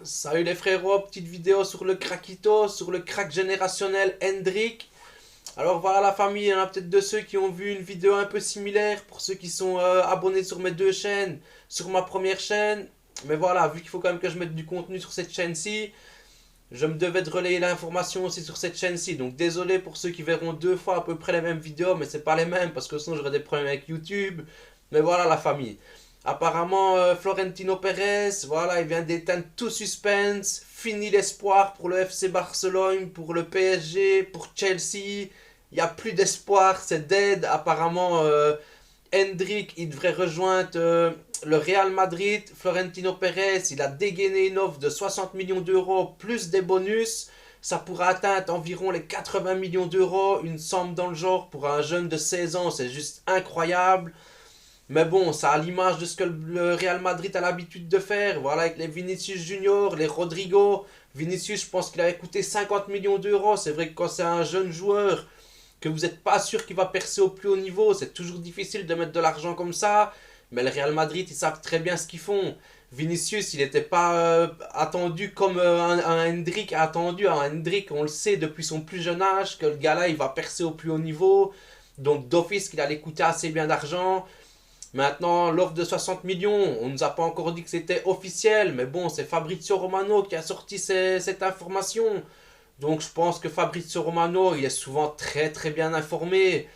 Salut les frérots, petite vidéo sur le craquito, sur le crack générationnel Hendrik. Alors voilà la famille, il y en a peut-être de ceux qui ont vu une vidéo un peu similaire, pour ceux qui sont abonnés sur mes deux chaînes, sur ma première chaîne. Mais voilà, vu qu'il faut quand même que je mette du contenu sur cette chaîne-ci, je me devais de relayer l'information aussi sur cette chaîne-ci. Donc désolé pour ceux qui verront deux fois à peu près les mêmes vidéos, mais c'est pas les mêmes parce que sinon j'aurais des problèmes avec YouTube. Mais voilà la famille. Apparemment, Florentino Pérez, voilà, il vient d'éteindre tout suspense. Fini l'espoir pour le FC Barcelone, pour le PSG, pour Chelsea. Il n'y a plus d'espoir, c'est dead. Apparemment, Hendrik, il devrait rejoindre le Real Madrid. Florentino Pérez, il a dégainé une offre de 60 millions d'euros plus des bonus. Ça pourrait atteindre environ les 80 millions d'euros, une somme dans le genre pour un jeune de 16 ans, c'est juste incroyable. Mais bon, ça a l'image de ce que le Real Madrid a l'habitude de faire. Voilà, avec les Vinicius Junior, les Rodrigo. Vinicius, je pense qu'il avait coûté 50 millions d'euros. C'est vrai que quand c'est un jeune joueur, que vous n'êtes pas sûr qu'il va percer au plus haut niveau, c'est toujours difficile de mettre de l'argent comme ça. Mais le Real Madrid, ils savent très bien ce qu'ils font. Vinicius, il n'était pas attendu comme un Hendrik a attendu. Un Hendrik, on le sait depuis son plus jeune âge, que le gars-là, il va percer au plus haut niveau. Donc d'office qu'il allait coûter assez bien d'argent. Maintenant, l'offre de 60 millions, on ne nous a pas encore dit que c'était officiel, mais bon, c'est Fabrizio Romano qui a sorti cette information. Donc je pense que Fabrizio Romano, il est souvent très très bien informé.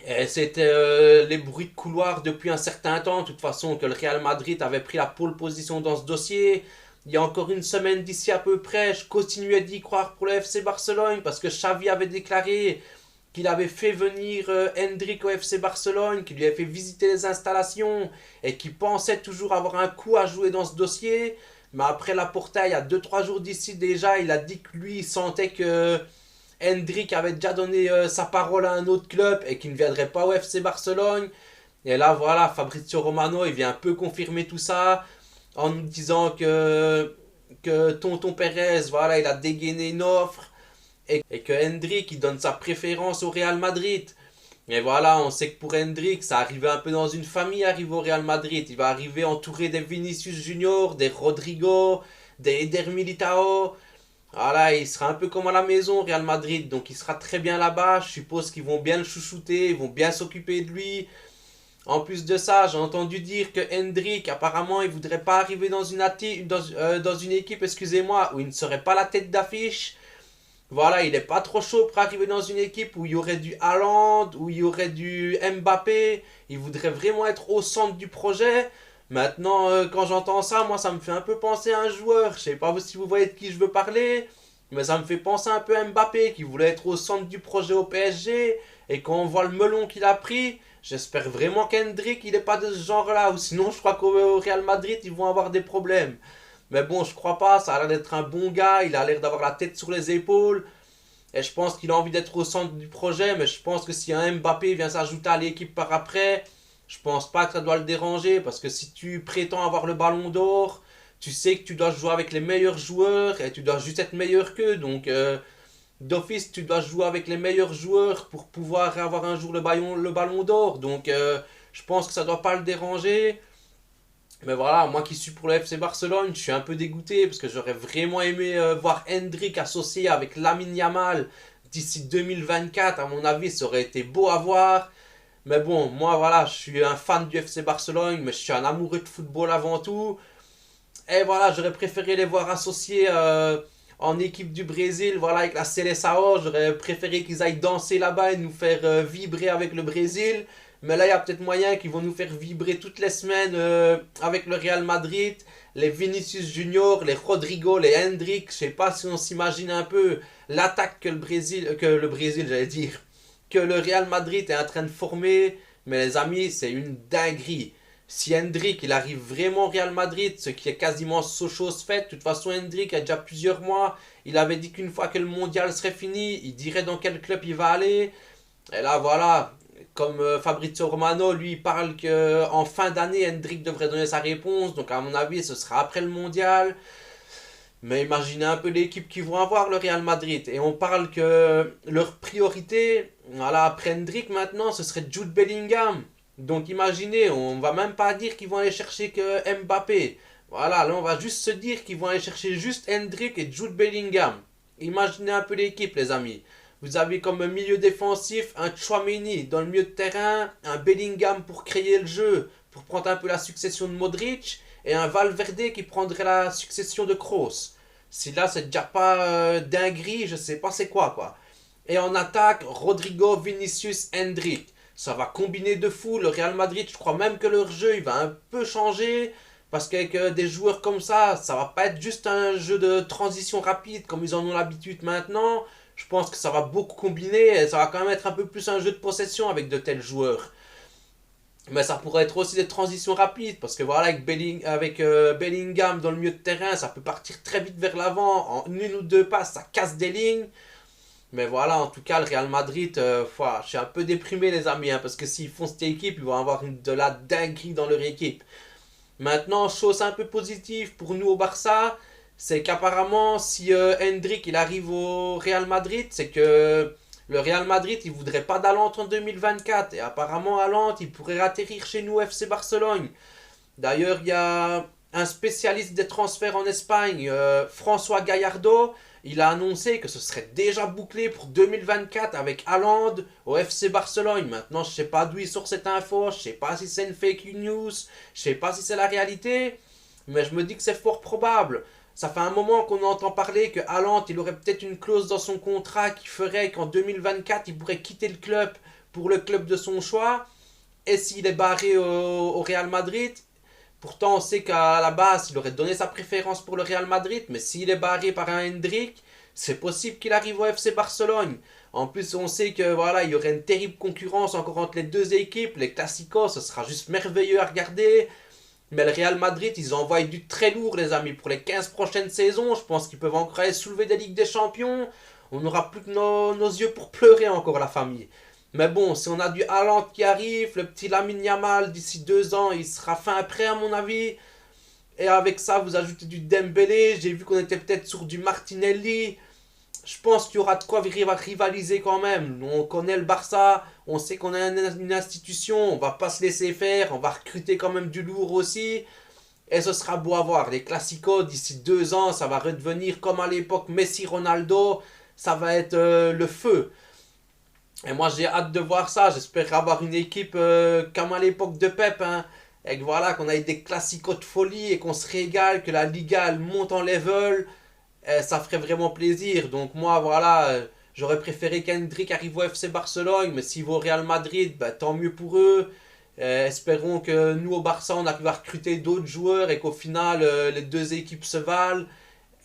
Et c'était les bruits de couloir depuis un certain temps, de toute façon, que le Real Madrid avait pris la pole position dans ce dossier. Il y a encore une semaine d'ici à peu près, je continuais d'y croire pour le FC Barcelone parce que Xavi avait déclaré qu'il avait fait venir Hendrik au FC Barcelone, qu'il lui avait fait visiter les installations et qu'il pensait toujours avoir un coup à jouer dans ce dossier. Mais après la Porta, il y a 2-3 jours d'ici déjà, il a dit que lui, il sentait que Hendrik avait déjà donné sa parole à un autre club et qu'il ne viendrait pas au FC Barcelone. Et là, voilà, Fabrizio Romano, il vient un peu confirmer tout ça en nous disant que Tonton Pérez, voilà, il a dégainé une offre et que Hendrik il donne sa préférence au Real Madrid. Et voilà, on sait que pour Hendrik, ça arrivait un peu dans une famille, arriver au Real Madrid. Il va arriver entouré des Vinicius Junior, des Rodrigo, des Eder Militao. Voilà, il sera un peu comme à la maison au Real Madrid, donc il sera très bien là-bas. Je suppose qu'ils vont bien le chouchouter, ils vont bien s'occuper de lui. En plus de ça, j'ai entendu dire que Hendrik, apparemment, il voudrait pas arriver dans une équipe, excusez-moi, où il ne serait pas la tête d'affiche. Voilà, il est pas trop chaud pour arriver dans une équipe où il y aurait du Haaland, où il y aurait du Mbappé. Il voudrait vraiment être au centre du projet. Maintenant, quand j'entends ça, moi, ça me fait un peu penser à un joueur. Je sais pas si vous voyez de qui je veux parler, mais ça me fait penser un peu à Mbappé qui voulait être au centre du projet au PSG. Et quand on voit le melon qu'il a pris, j'espère vraiment qu'Hendrick, il est pas de ce genre-là. Ou sinon, je crois qu'au Real Madrid, ils vont avoir des problèmes. Mais bon, je crois pas, ça a l'air d'être un bon gars, il a l'air d'avoir la tête sur les épaules. Et je pense qu'il a envie d'être au centre du projet, mais je pense que si un Mbappé vient s'ajouter à l'équipe par après, je pense pas que ça doit le déranger, parce que si tu prétends avoir le ballon d'or, tu sais que tu dois jouer avec les meilleurs joueurs et tu dois juste être meilleur qu'eux. Donc d'office, tu dois jouer avec les meilleurs joueurs pour pouvoir avoir un jour le ballon d'or. Donc je pense que ça doit pas le déranger. Mais voilà, moi qui suis pour le FC Barcelone, je suis un peu dégoûté parce que j'aurais vraiment aimé voir Hendrik associé avec Lamine Yamal d'ici 2024. À mon avis, ça aurait été beau à voir. Mais bon, moi voilà, je suis un fan du FC Barcelone, mais je suis un amoureux de football avant tout. Et voilà, j'aurais préféré les voir associés en équipe du Brésil, voilà, avec la Seleção. J'aurais préféré qu'ils aillent danser là-bas et nous faire vibrer avec le Brésil. Mais là, il y a peut-être moyen qu'ils vont nous faire vibrer toutes les semaines avec le Real Madrid, les Vinicius Junior, les Rodrigo, les Hendrik. Je sais pas si on s'imagine un peu l'attaque que le Brésil, j'allais dire, que le Real Madrid est en train de former. Mais les amis, c'est une dinguerie. Si Hendrik il arrive vraiment au Real Madrid, ce qui est quasiment chose faite, de toute façon Hendrik a déjà plusieurs mois, il avait dit qu'une fois que le mondial serait fini, il dirait dans quel club il va aller. Et là voilà, comme Fabrizio Romano, lui il parle qu'en fin d'année Hendrik devrait donner sa réponse, donc à mon avis ce sera après le mondial. Mais imaginez un peu l'équipe qu'ils vont avoir, le Real Madrid. Et on parle que leur priorité, voilà, après Hendrik maintenant, ce serait Jude Bellingham. Donc imaginez, on va même pas dire qu'ils vont aller chercher que Mbappé. Voilà, là on va juste se dire qu'ils vont aller chercher juste Hendrick et Jude Bellingham. Imaginez un peu l'équipe les amis. Vous avez comme milieu défensif un Tchouaméni dans le milieu de terrain, un Bellingham pour créer le jeu, pour prendre un peu la succession de Modric, et un Valverde qui prendrait la succession de Kroos. Si là c'est déjà pas dinguerie, je sais pas c'est quoi. Et en attaque, Rodrigo, Vinicius, Hendrick. Ça va combiner de fou. Le Real Madrid, je crois même que leur jeu il va un peu changer. Parce qu'avec des joueurs comme ça va pas être juste un jeu de transition rapide comme ils en ont l'habitude maintenant. Je pense que ça va beaucoup combiner et ça va quand même être un peu plus un jeu de possession avec de tels joueurs. Mais ça pourrait être aussi des transitions rapides parce que voilà, avec Bellingham dans le milieu de terrain, ça peut partir très vite vers l'avant. En une ou deux passes, ça casse des lignes. Mais voilà, en tout cas, le Real Madrid, je suis un peu déprimé les amis, hein, parce que s'ils font cette équipe, ils vont avoir de la dinguerie dans leur équipe. Maintenant, chose un peu positive pour nous au Barça, c'est qu'apparemment, si Hendrick il arrive au Real Madrid, c'est que le Real Madrid il voudrait pas d'Haaland en 2024. Et apparemment, Haaland il pourrait atterrir chez nous FC Barcelone. D'ailleurs, il y a un spécialiste des transferts en Espagne, François Gallardo. Il a annoncé que ce serait déjà bouclé pour 2024 avec Haaland au FC Barcelone. Maintenant, je ne sais pas d'où il sort cette info, je ne sais pas si c'est une fake news, je ne sais pas si c'est la réalité, mais je me dis que c'est fort probable. Ça fait un moment qu'on entend parler que Haaland, il aurait peut-être une clause dans son contrat qui ferait qu'en 2024, il pourrait quitter le club pour le club de son choix. Et s'il est barré au Real Madrid, pourtant on sait qu'à la base il aurait donné sa préférence pour le Real Madrid, mais s'il est barré par un Hendrick, c'est possible qu'il arrive au FC Barcelone. En plus on sait que voilà, il y aurait une terrible concurrence encore entre les deux équipes, les Classicos, ce sera juste merveilleux à regarder. Mais le Real Madrid, ils envoient du très lourd les amis pour les 15 prochaines saisons, je pense qu'ils peuvent encore aller soulever des Ligues des Champions. On n'aura plus que nos yeux pour pleurer encore la famille. Mais bon, si on a du Haaland qui arrive, le petit Lamine Yamal, d'ici 2 ans, il sera fin prêt à mon avis. Et avec ça, vous ajoutez du Dembélé. J'ai vu qu'on était peut-être sur du Martinelli. Je pense qu'il y aura de quoi rivaliser quand même. On connaît le Barça, on sait qu'on a une institution, on va pas se laisser faire, on va recruter quand même du lourd aussi. Et ce sera beau à voir. Les Classicos, d'ici 2 ans, ça va redevenir comme à l'époque Messi-Ronaldo. Ça va être le feu. Et moi j'ai hâte de voir ça, j'espère avoir une équipe comme à l'époque de Pep, hein, et que voilà, qu'on ait des classicos de folie et qu'on se régale, que la Liga elle monte en level, ça ferait vraiment plaisir. Donc moi voilà, j'aurais préféré qu'Hendrick arrive au FC Barcelone, mais s'il va au Real Madrid, bah, tant mieux pour eux. Espérons que nous au Barça on arrive à recruter d'autres joueurs et qu'au final les deux équipes se valent.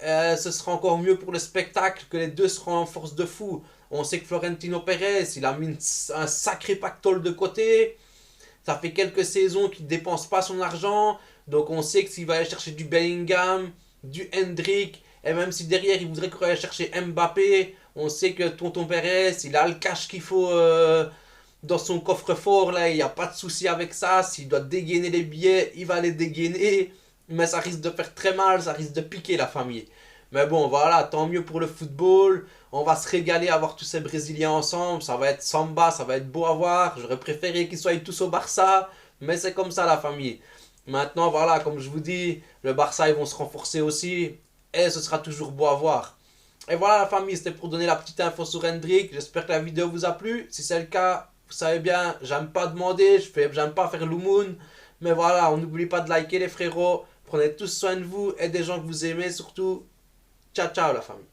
Ce sera encore mieux pour le spectacle, que les deux seront en force de fou. On sait que Florentino Pérez, il a mis un sacré pactole de côté. Ça fait quelques saisons qu'il ne dépense pas son argent. Donc on sait que s'il va aller chercher du Bellingham, du Hendrick, et même si derrière il voudrait qu'on aille chercher Mbappé, on sait que Tonton Pérez, il a le cash qu'il faut dans son coffre-fort. Là, il n'y a pas de souci avec ça. S'il doit dégainer les billets, il va les dégainer. Mais ça risque de faire très mal, ça risque de piquer la famille. Mais bon, voilà, tant mieux pour le football. On va se régaler à voir tous ces Brésiliens ensemble. Ça va être samba, ça va être beau à voir. J'aurais préféré qu'ils soient tous au Barça. Mais c'est comme ça la famille. Maintenant, voilà, comme je vous dis, le Barça, ils vont se renforcer aussi. Et ce sera toujours beau à voir. Et voilà la famille, c'était pour donner la petite info sur Hendrick. J'espère que la vidéo vous a plu. Si c'est le cas, vous savez bien, j'aime pas demander, j'aime pas faire l'oumoun. Mais voilà, on n'oublie pas de liker les frérots. Prenez tous soin de vous et des gens que vous aimez surtout. Ciao, ciao la famille.